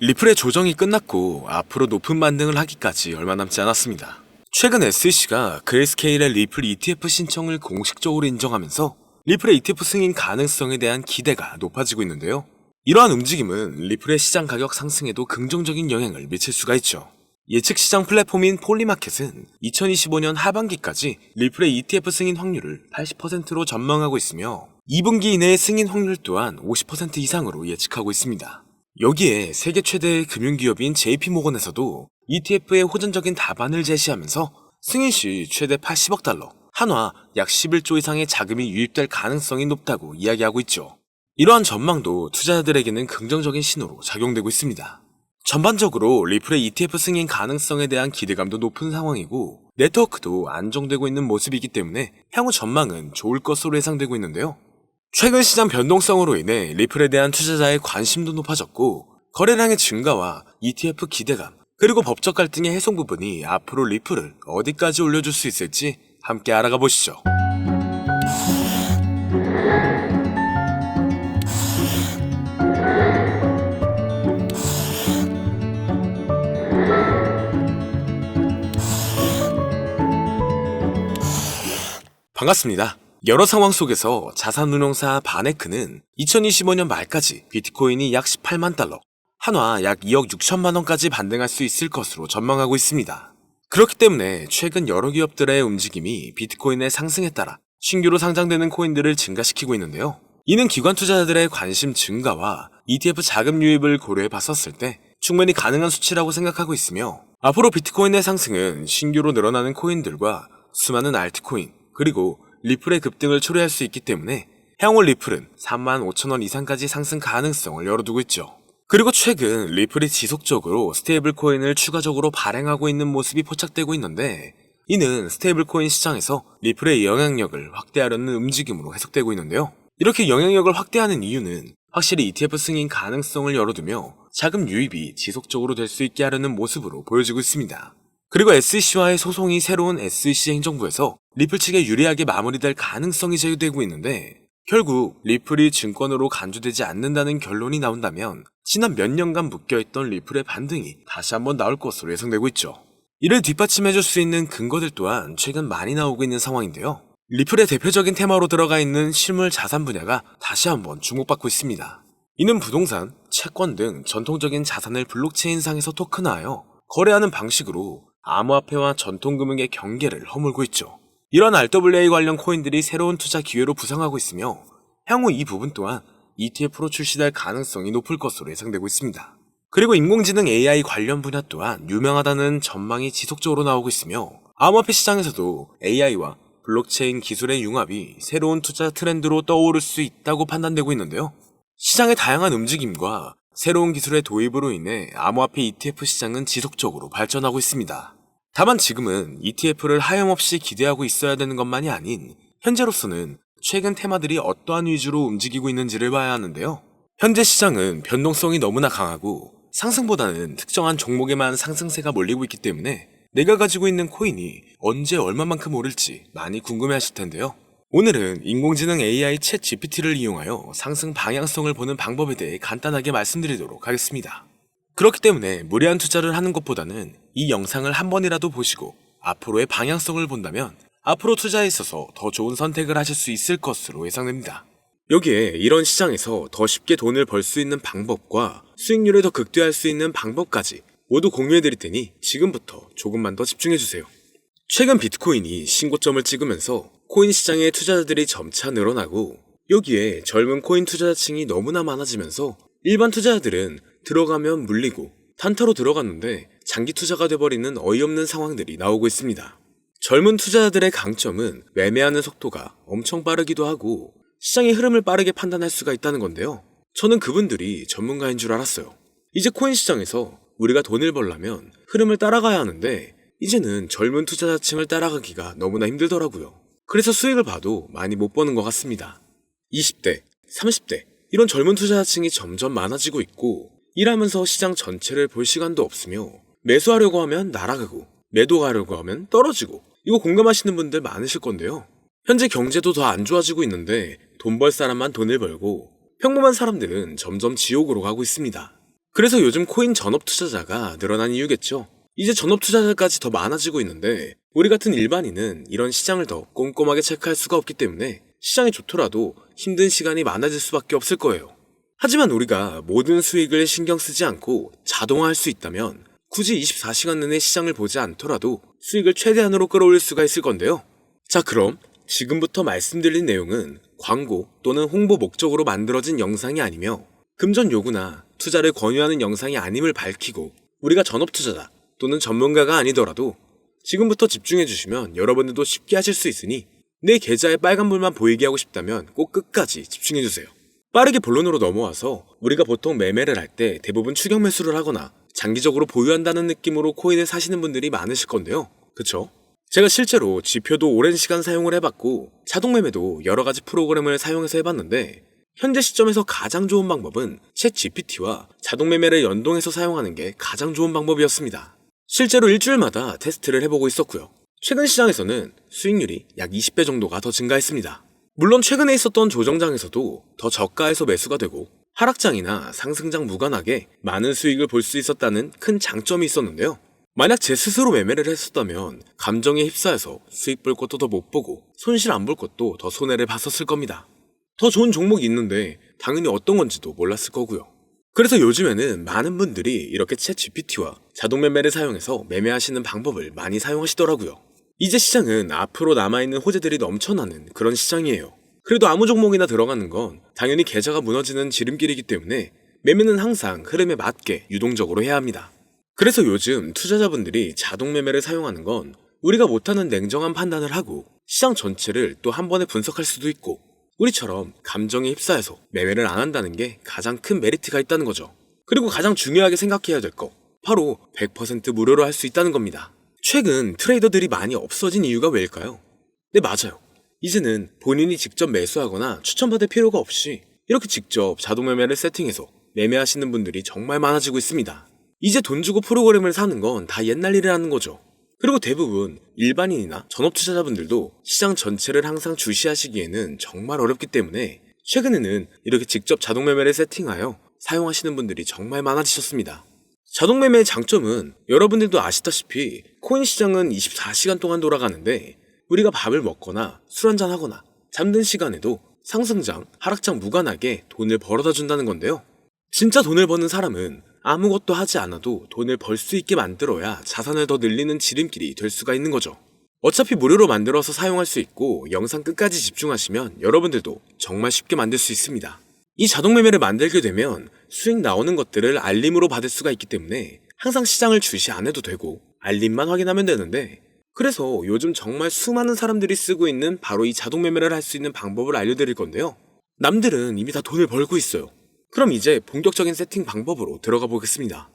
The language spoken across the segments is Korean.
리플의 조정이 끝났고 앞으로 높은 반등을 하기까지 얼마 남지 않았습니다. 최근 SEC가 그레이스케일의 리플 ETF 신청을 공식적으로 인정하면서 리플의 ETF 승인 가능성에 대한 기대가 높아지고 있는데요. 이러한 움직임은 리플의 시장 가격 상승에도 긍정적인 영향을 미칠 수가 있죠. 예측 시장 플랫폼인 폴리마켓은 2025년 하반기까지 리플의 ETF 승인 확률을 80%로 전망하고 있으며 2분기 이내의 승인 확률 또한 50% 이상으로 예측하고 있습니다. 여기에 세계 최대의 금융기업인 JP모건에서도 ETF의 호전적인 답안을 제시하면서 승인 시 최대 80억 달러, 한화 약 11조 이상의 자금이 유입될 가능성이 높다고 이야기하고 있죠. 이러한 전망도 투자자들에게는 긍정적인 신호로 작용되고 있습니다. 전반적으로 리플의 ETF 승인 가능성에 대한 기대감도 높은 상황이고 네트워크도 안정되고 있는 모습이기 때문에 향후 전망은 좋을 것으로 예상되고 있는데요. 최근 시장 변동성으로 인해 리플에 대한 투자자의 관심도 높아졌고 거래량의 증가와 ETF 기대감 그리고 법적 갈등의 해소 부분이 앞으로 리플을 어디까지 올려줄 수 있을지 함께 알아가 보시죠. 반갑습니다. 여러 상황 속에서 자산운용사 바네크는 2025년 말까지 비트코인이 약 18만 달러, 한화 약 2억 6천만 원까지 반등할 수 있을 것으로 전망하고 있습니다. 그렇기 때문에 최근 여러 기업들의 움직임이 비트코인의 상승에 따라 신규로 상장되는 코인들을 증가시키고 있는데요. 이는 기관 투자자들의 관심 증가와 ETF 자금 유입을 고려해 봤었을 때 충분히 가능한 수치라고 생각하고 있으며 앞으로 비트코인의 상승은 신규로 늘어나는 코인들과 수많은 알트코인 그리고 리플의 급등을 초래할 수 있기 때문에 향후 리플은 35,000원 이상까지 상승 가능성을 열어두고 있죠. 그리고 최근 리플이 지속적으로 스테이블 코인을 추가적으로 발행하고 있는 모습이 포착되고 있는데 이는 스테이블 코인 시장에서 리플의 영향력을 확대하려는 움직임으로 해석되고 있는데요. 이렇게 영향력을 확대하는 이유는 확실히 ETF 승인 가능성을 열어두며 자금 유입이 지속적으로 될 수 있게 하려는 모습으로 보여지고 있습니다. 그리고 SEC와의 소송이 새로운 SEC 행정부에서 리플 측에 유리하게 마무리될 가능성이 제기되고 있는데 결국 리플이 증권으로 간주되지 않는다는 결론이 나온다면 지난 몇 년간 묶여있던 리플의 반등이 다시 한번 나올 것으로 예상되고 있죠. 이를 뒷받침해줄 수 있는 근거들 또한 최근 많이 나오고 있는 상황인데요. 리플의 대표적인 테마로 들어가 있는 실물 자산 분야가 다시 한번 주목받고 있습니다. 이는 부동산, 채권 등 전통적인 자산을 블록체인상에서 토큰화하여 거래하는 방식으로 암호화폐와 전통금융의 경계를 허물고 있죠. 이런 RWA 관련 코인들이 새로운 투자 기회로 부상하고 있으며 향후 이 부분 또한 ETF로 출시될 가능성이 높을 것으로 예상되고 있습니다. 그리고 인공지능 AI 관련 분야 또한 유명하다는 전망이 지속적으로 나오고 있으며 암호화폐 시장에서도 AI와 블록체인 기술의 융합이 새로운 투자 트렌드로 떠오를 수 있다고 판단되고 있는데요. 시장의 다양한 움직임과 새로운 기술의 도입으로 인해 암호화폐 ETF 시장은 지속적으로 발전하고 있습니다. 다만 지금은 ETF를 하염없이 기대하고 있어야 되는 것만이 아닌 현재로서는 최근 테마들이 어떠한 위주로 움직이고 있는지를 봐야 하는데요. 현재 시장은 변동성이 너무나 강하고 상승보다는 특정한 종목에만 상승세가 몰리고 있기 때문에 내가 가지고 있는 코인이 언제 얼마만큼 오를지 많이 궁금해하실 텐데요. 오늘은 인공지능 AI 챗 GPT를 이용하여 상승 방향성을 보는 방법에 대해 간단하게 말씀드리도록 하겠습니다. 그렇기 때문에 무리한 투자를 하는 것보다는 이 영상을 한 번이라도 보시고 앞으로의 방향성을 본다면 앞으로 투자에 있어서 더 좋은 선택을 하실 수 있을 것으로 예상됩니다. 여기에 이런 시장에서 더 쉽게 돈을 벌 수 있는 방법과 수익률을 더 극대화할 수 있는 방법까지 모두 공유해드릴 테니 지금부터 조금만 더 집중해주세요. 최근 비트코인이 신고점을 찍으면서 코인 시장의 투자자들이 점차 늘어나고 여기에 젊은 코인 투자자층이 너무나 많아지면서 일반 투자자들은 들어가면 물리고 단타로 들어갔는데 장기 투자가 돼버리는 어이없는 상황들이 나오고 있습니다. 젊은 투자자들의 강점은 매매하는 속도가 엄청 빠르기도 하고 시장의 흐름을 빠르게 판단할 수가 있다는 건데요. 저는 그분들이 전문가인 줄 알았어요. 이제 코인 시장에서 우리가 돈을 벌려면 흐름을 따라가야 하는데 이제는 젊은 투자자층을 따라가기가 너무나 힘들더라고요. 그래서 수익을 봐도 많이 못 버는 것 같습니다. 20대, 30대 이런 젊은 투자자층이 점점 많아지고 있고 일하면서 시장 전체를 볼 시간도 없으며 매수하려고 하면 날아가고 매도하려고 하면 떨어지고 이거 공감하시는 분들 많으실 건데요. 현재 경제도 더 안 좋아지고 있는데 돈 벌 사람만 돈을 벌고 평범한 사람들은 점점 지옥으로 가고 있습니다. 그래서 요즘 코인 전업 투자자가 늘어난 이유겠죠. 이제 전업 투자자까지 더 많아지고 있는데 우리 같은 일반인은 이런 시장을 더 꼼꼼하게 체크할 수가 없기 때문에 시장이 좋더라도 힘든 시간이 많아질 수밖에 없을 거예요. 하지만 우리가 모든 수익을 신경 쓰지 않고 자동화할 수 있다면 굳이 24시간 내내 시장을 보지 않더라도 수익을 최대한으로 끌어올릴 수가 있을 건데요. 자, 그럼 지금부터 말씀드린 내용은 광고 또는 홍보 목적으로 만들어진 영상이 아니며 금전 요구나 투자를 권유하는 영상이 아님을 밝히고 우리가 전업 투자자 또는 전문가가 아니더라도 지금부터 집중해 주시면 여러분들도 쉽게 하실 수 있으니 내 계좌에 빨간불만 보이게 하고 싶다면 꼭 끝까지 집중해 주세요. 빠르게 본론으로 넘어와서 우리가 보통 매매를 할 때 대부분 추격 매수를 하거나 장기적으로 보유한다는 느낌으로 코인을 사시는 분들이 많으실 건데요. 그쵸? 제가 실제로 지표도 오랜 시간 사용을 해봤고 자동 매매도 여러 가지 프로그램을 사용해서 해봤는데 현재 시점에서 가장 좋은 방법은 챗 GPT와 자동 매매를 연동해서 사용하는 게 가장 좋은 방법이었습니다. 실제로 일주일마다 테스트를 해보고 있었고요. 최근 시장에서는 수익률이 약 20배 정도가 더 증가했습니다. 물론 최근에 있었던 조정장에서도 더 저가에서 매수가 되고 하락장이나 상승장 무관하게 많은 수익을 볼 수 있었다는 큰 장점이 있었는데요. 만약 제 스스로 매매를 했었다면 감정에 휩싸여서 수익 볼 것도 더 못 보고 손실 안 볼 것도 더 손해를 봤었을 겁니다. 더 좋은 종목이 있는데 당연히 어떤 건지도 몰랐을 거고요. 그래서 요즘에는 많은 분들이 이렇게 챗 GPT와 자동 매매를 사용해서 매매하시는 방법을 많이 사용하시더라고요. 이제 시장은 앞으로 남아있는 호재들이 넘쳐나는 그런 시장이에요. 그래도 아무 종목이나 들어가는 건 당연히 계좌가 무너지는 지름길이기 때문에 매매는 항상 흐름에 맞게 유동적으로 해야 합니다. 그래서 요즘 투자자분들이 자동 매매를 사용하는 건 우리가 못하는 냉정한 판단을 하고 시장 전체를 또 한 번에 분석할 수도 있고 우리처럼 감정에 휩싸여서 매매를 안 한다는 게 가장 큰 메리트가 있다는 거죠. 그리고 가장 중요하게 생각해야 될 거 바로 100% 무료로 할 수 있다는 겁니다. 최근 트레이더들이 많이 없어진 이유가 왜일까요? 네, 맞아요. 이제는 본인이 직접 매수하거나 추천받을 필요가 없이 이렇게 직접 자동 매매를 세팅해서 매매하시는 분들이 정말 많아지고 있습니다. 이제 돈 주고 프로그램을 사는 건 다 옛날 일이라는 거죠. 그리고 대부분 일반인이나 전업 투자자분들도 시장 전체를 항상 주시하시기에는 정말 어렵기 때문에 최근에는 이렇게 직접 자동 매매를 세팅하여 사용하시는 분들이 정말 많아지셨습니다. 자동 매매의 장점은 여러분들도 아시다시피 코인 시장은 24시간 동안 돌아가는데 우리가 밥을 먹거나 술 한잔 하거나 잠든 시간에도 상승장, 하락장 무관하게 돈을 벌어다 준다는 건데요. 진짜 돈을 버는 사람은 아무것도 하지 않아도 돈을 벌 수 있게 만들어야 자산을 더 늘리는 지름길이 될 수가 있는 거죠. 어차피 무료로 만들어서 사용할 수 있고 영상 끝까지 집중하시면 여러분들도 정말 쉽게 만들 수 있습니다. 이 자동 매매를 만들게 되면 수익 나오는 것들을 알림으로 받을 수가 있기 때문에 항상 시장을 주시 안 해도 되고 알림만 확인하면 되는데 그래서 요즘 정말 수많은 사람들이 쓰고 있는 바로 이 자동 매매를 할 수 있는 방법을 알려드릴 건데요. 남들은 이미 다 돈을 벌고 있어요. 그럼 이제 본격적인 세팅 방법으로 들어가 보겠습니다.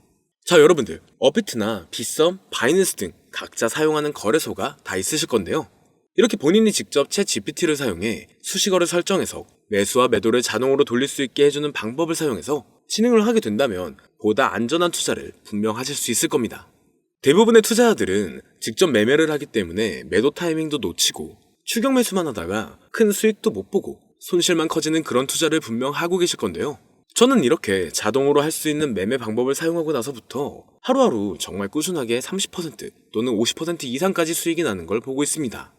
자, 여러분들 업비트나 빗썸, 바이낸스 등 각자 사용하는 거래소가 다 있으실 건데요. 이렇게 본인이 직접 챗 GPT를 사용해 수식어를 설정해서 매수와 매도를 자동으로 돌릴 수 있게 해주는 방법을 사용해서 진행을 하게 된다면 보다 안전한 투자를 분명 하실 수 있을 겁니다. 대부분의 투자자들은 직접 매매를 하기 때문에 매도 타이밍도 놓치고 추격 매수만 하다가 큰 수익도 못 보고 손실만 커지는 그런 투자를 분명 하고 계실 건데요. 저는 이렇게 자동으로 할 수 있는 매매 방법을 사용하고 나서부터 하루하루 정말 꾸준하게 30% 또는 50% 이상까지 수익이 나는 걸 보고 있습니다.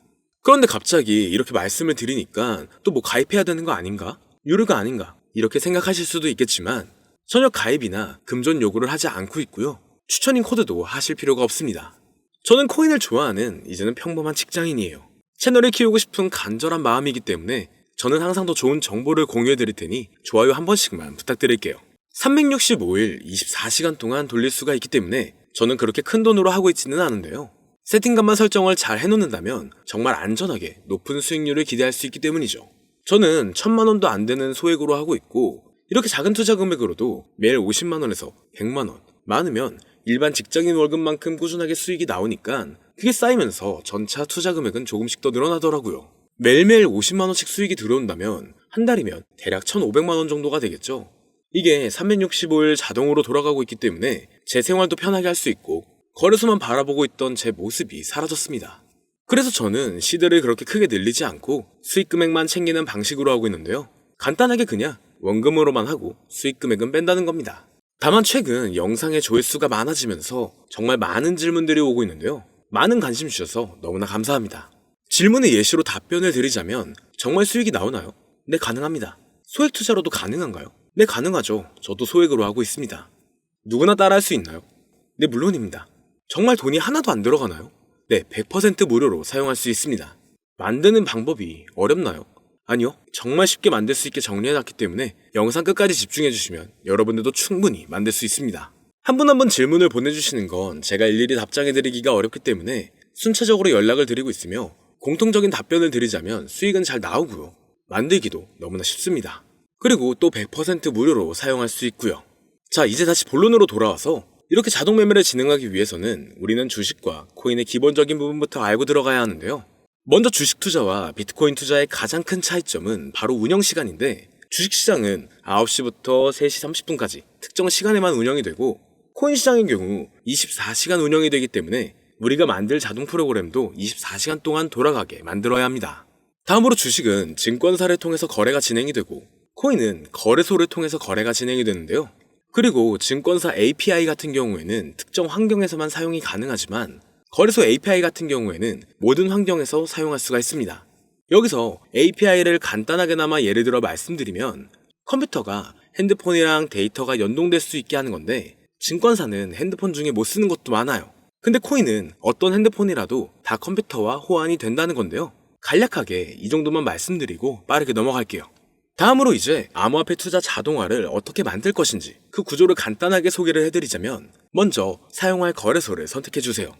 그런데 갑자기 이렇게 말씀을 드리니까 또 뭐 가입해야 되는 거 아닌가? 유료가 아닌가? 이렇게 생각하실 수도 있겠지만 전혀 가입이나 금전 요구를 하지 않고 있고요. 추천인 코드도 하실 필요가 없습니다. 저는 코인을 좋아하는 이제는 평범한 직장인이에요. 채널을 키우고 싶은 간절한 마음이기 때문에 저는 항상 더 좋은 정보를 공유해 드릴 테니 좋아요 한 번씩만 부탁드릴게요. 365일 24시간 동안 돌릴 수가 있기 때문에 저는 그렇게 큰 돈으로 하고 있지는 않은데요. 세팅값만 설정을 잘 해놓는다면 정말 안전하게 높은 수익률을 기대할 수 있기 때문이죠. 저는 1000만 원도 안 되는 소액으로 하고 있고 이렇게 작은 투자 금액으로도 매일 50만 원에서 100만 원, 많으면 일반 직장인 월급만큼 꾸준하게 수익이 나오니까 그게 쌓이면서 전차 투자 금액은 조금씩 더 늘어나더라고요. 매일매일 50만 원씩 수익이 들어온다면 한 달이면 대략 1,500만 원 정도가 되겠죠. 이게 365일 자동으로 돌아가고 있기 때문에 제 생활도 편하게 할 수 있고 거래소만 바라보고 있던 제 모습이 사라졌습니다. 그래서 저는 시드를 그렇게 크게 늘리지 않고 수익 금액만 챙기는 방식으로 하고 있는데요. 간단하게 그냥 원금으로만 하고 수익 금액은 뺀다는 겁니다. 다만 최근 영상의 조회수가 많아지면서 정말 많은 질문들이 오고 있는데요. 많은 관심 주셔서 너무나 감사합니다. 질문의 예시로 답변을 드리자면 정말 수익이 나오나요? 네, 가능합니다. 소액 투자로도 가능한가요? 네, 가능하죠. 저도 소액으로 하고 있습니다. 누구나 따라할 수 있나요? 네, 물론입니다. 정말 돈이 하나도 안 들어가나요? 네, 100% 무료로 사용할 수 있습니다. 만드는 방법이 어렵나요? 아니요, 정말 쉽게 만들 수 있게 정리해놨기 때문에 영상 끝까지 집중해주시면 여러분들도 충분히 만들 수 있습니다. 한 분 한 분 질문을 보내주시는 건 제가 일일이 답장해드리기가 어렵기 때문에 순차적으로 연락을 드리고 있으며 공통적인 답변을 드리자면 수익은 잘 나오고요. 만들기도 너무나 쉽습니다. 그리고 또 100% 무료로 사용할 수 있고요. 자, 이제 다시 본론으로 돌아와서 이렇게 자동 매매를 진행하기 위해서는 우리는 주식과 코인의 기본적인 부분부터 알고 들어가야 하는데요. 먼저 주식 투자와 비트코인 투자의 가장 큰 차이점은 바로 운영 시간인데, 주식시장은 9시부터 3시 30분까지 특정 시간에만 운영이 되고, 코인 시장의 경우 24시간 운영이 되기 때문에 우리가 만들 자동 프로그램도 24시간 동안 돌아가게 만들어야 합니다. 다음으로 주식은 증권사를 통해서 거래가 진행이 되고, 코인은 거래소를 통해서 거래가 진행이 되는데요. 그리고 증권사 API 같은 경우에는 특정 환경에서만 사용이 가능하지만, 거래소 API 같은 경우에는 모든 환경에서 사용할 수가 있습니다. 여기서 API를 간단하게나마 예를 들어 말씀드리면, 컴퓨터가 핸드폰이랑 데이터가 연동될 수 있게 하는 건데, 증권사는 핸드폰 중에 못 쓰는 것도 많아요. 근데 코인은 어떤 핸드폰이라도 다 컴퓨터와 호환이 된다는 건데요. 간략하게 이 정도만 말씀드리고 빠르게 넘어갈게요. 다음으로 이제 암호화폐 투자 자동화를 어떻게 만들 것인지 그 구조를 간단하게 소개를 해드리자면, 먼저 사용할 거래소를 선택해주세요.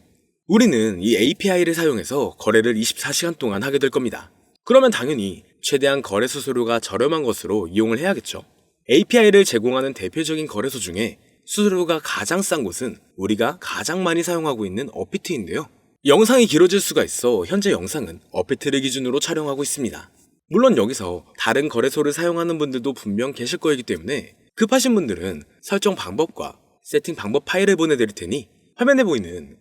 우리는 이 API를 사용해서 거래를 24시간 동안 하게 될 겁니다. 그러면 당연히 최대한 거래 수수료가 저렴한 것으로 이용을 해야겠죠. API를 제공하는 대표적인 거래소 중에 수수료가 가장 싼 곳은 우리가 가장 많이 사용하고 있는 업비트인데요. 영상이 길어질 수가 있어 현재 영상은 업비트를 기준으로 촬영하고 있습니다. 물론 여기서 다른 거래소를 사용하는 분들도 분명 계실 거이기 때문에 급하신 분들은 설정 방법과 세팅 방법 파일을 보내드릴 테니 화면에 보이는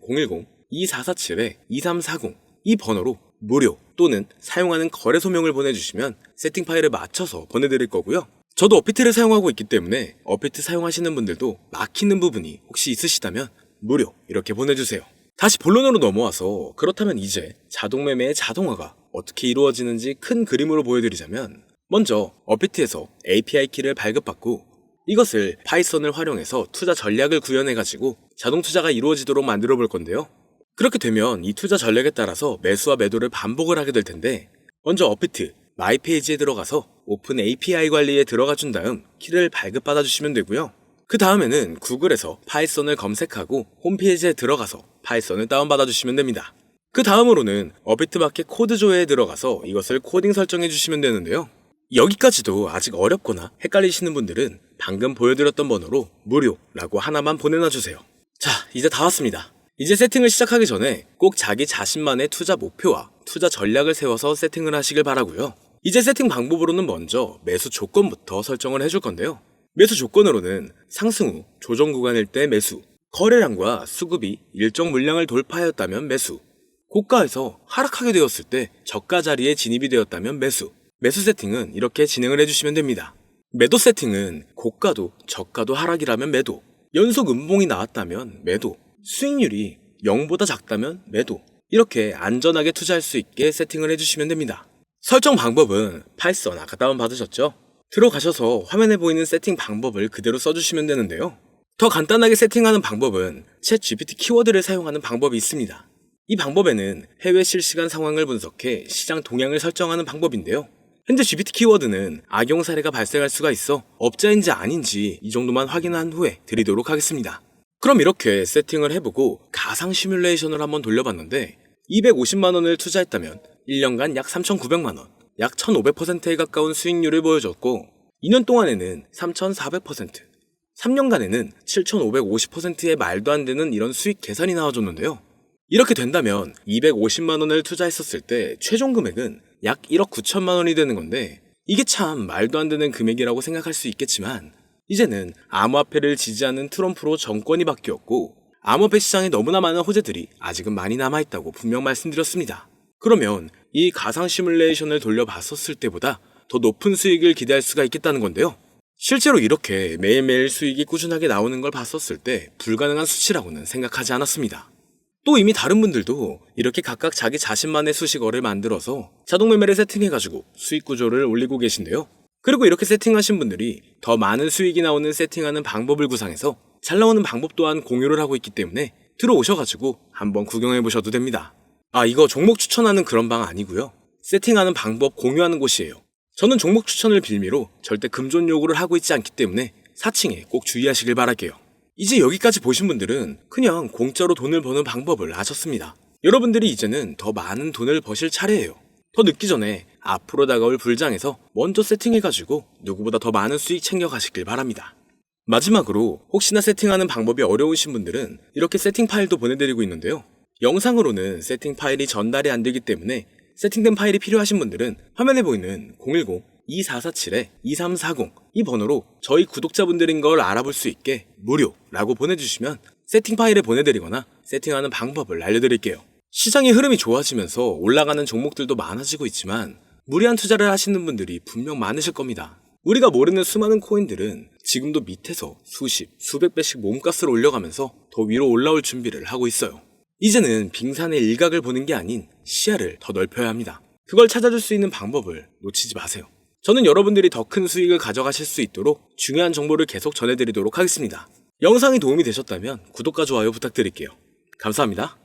010-2447-2340 이 번호로 무료 또는 사용하는 거래소명을 보내주시면 세팅 파일을 맞춰서 보내드릴 거고요. 저도 업비트를 사용하고 있기 때문에 업비트 사용하시는 분들도 막히는 부분이 혹시 있으시다면 무료 이렇게 보내주세요. 다시 본론으로 넘어와서, 그렇다면 이제 자동매매의 자동화가 어떻게 이루어지는지 큰 그림으로 보여드리자면, 먼저 업비트에서 API 키를 발급받고 이것을 파이썬을 활용해서 투자 전략을 구현해가지고 자동 투자가 이루어지도록 만들어 볼 건데요. 그렇게 되면 이 투자 전략에 따라서 매수와 매도를 반복을 하게 될 텐데, 먼저 업비트 마이 페이지에 들어가서 오픈 API 관리에 들어가 준 다음 키를 발급받아 주시면 되고요. 그 다음에는 구글에서 파이썬을 검색하고 홈페이지에 들어가서 파이썬을 다운받아 주시면 됩니다. 그 다음으로는 업비트 마켓 코드 조회에 들어가서 이것을 코딩 설정해 주시면 되는데요. 여기까지도 아직 어렵거나 헷갈리시는 분들은 방금 보여드렸던 번호로 무료라고 하나만 보내놔 주세요. 자, 이제 다 왔습니다. 이제 세팅을 시작하기 전에 꼭 자기 자신만의 투자 목표와 투자 전략을 세워서 세팅을 하시길 바라고요. 이제 세팅 방법으로는 먼저 매수 조건부터 설정을 해줄 건데요. 매수 조건으로는 상승 후 조정 구간일 때 매수, 거래량과 수급이 일정 물량을 돌파하였다면 매수, 고가에서 하락하게 되었을 때 저가 자리에 진입이 되었다면 매수, 매수 세팅은 이렇게 진행을 해주시면 됩니다. 매도 세팅은 고가도 저가도 하락이라면 매도, 연속 음봉이 나왔다면 매도, 수익률이 0보다 작다면 매도, 이렇게 안전하게 투자할 수 있게 세팅을 해주시면 됩니다. 설정 방법은 파이썬 아까 다운받으셨죠? 들어가셔서 화면에 보이는 세팅 방법을 그대로 써주시면 되는데요. 더 간단하게 세팅하는 방법은 챗 GPT 키워드를 사용하는 방법이 있습니다. 이 방법에는 해외 실시간 상황을 분석해 시장 동향을 설정하는 방법인데요. 현재 GPT 키워드는 악용 사례가 발생할 수가 있어 업자인지 아닌지 이 정도만 확인한 후에 드리도록 하겠습니다. 그럼 이렇게 세팅을 해보고 가상 시뮬레이션을 한번 돌려봤는데, 250만원을 투자했다면 1년간 약 3,900만원, 약 1,500%에 가까운 수익률을 보여줬고, 2년 동안에는 3,400%, 3년간에는 7,550%의 말도 안 되는 이런 수익 계산이 나와줬는데요. 이렇게 된다면 250만원을 투자했었을 때 최종 금액은 약 1억 9천만원이 되는 건데, 이게 참 말도 안 되는 금액이라고 생각할 수 있겠지만, 이제는 암호화폐를 지지하는 트럼프로 정권이 바뀌었고 암호화폐 시장에 너무나 많은 호재들이 아직은 많이 남아있다고 분명 말씀드렸습니다. 그러면 이 가상 시뮬레이션을 돌려봤었을 때보다 더 높은 수익을 기대할 수가 있겠다는 건데요. 실제로 이렇게 매일매일 수익이 꾸준하게 나오는 걸 봤었을 때 불가능한 수치라고는 생각하지 않았습니다. 또 이미 다른 분들도 이렇게 각각 자기 자신만의 수식어를 만들어서 자동 매매를 세팅해가지고 수익 구조를 올리고 계신데요. 그리고 이렇게 세팅하신 분들이 더 많은 수익이 나오는 세팅하는 방법을 구상해서 잘 나오는 방법 또한 공유를 하고 있기 때문에 들어오셔가지고 한번 구경해보셔도 됩니다. 이거 종목 추천하는 그런 방 아니고요. 세팅하는 방법 공유하는 곳이에요. 저는 종목 추천을 빌미로 절대 금존 요구를 하고 있지 않기 때문에 사칭에 꼭 주의하시길 바랄게요. 이제 여기까지 보신 분들은 그냥 공짜로 돈을 버는 방법을 아셨습니다. 여러분들이 이제는 더 많은 돈을 버실 차례예요. 더 늦기 전에 앞으로 다가올 불장에서 먼저 세팅해가지고 누구보다 더 많은 수익 챙겨가시길 바랍니다. 마지막으로 혹시나 세팅하는 방법이 어려우신 분들은 이렇게 세팅 파일도 보내드리고 있는데요. 영상으로는 세팅 파일이 전달이 안 되기 때문에 세팅된 파일이 필요하신 분들은 화면에 보이는 010-2447-2340 이 번호로 저희 구독자분들인 걸 알아볼 수 있게 무료라고 보내주시면 세팅 파일을 보내드리거나 세팅하는 방법을 알려드릴게요. 시장의 흐름이 좋아지면서 올라가는 종목들도 많아지고 있지만 무리한 투자를 하시는 분들이 분명 많으실 겁니다. 우리가 모르는 수많은 코인들은 지금도 밑에서 수십, 수백 배씩 몸값을 올려가면서 더 위로 올라올 준비를 하고 있어요. 이제는 빙산의 일각을 보는 게 아닌 시야를 더 넓혀야 합니다. 그걸 찾아줄 수 있는 방법을 놓치지 마세요. 저는 여러분들이 더 큰 수익을 가져가실 수 있도록 중요한 정보를 계속 전해드리도록 하겠습니다. 영상이 도움이 되셨다면 구독과 좋아요 부탁드릴게요. 감사합니다.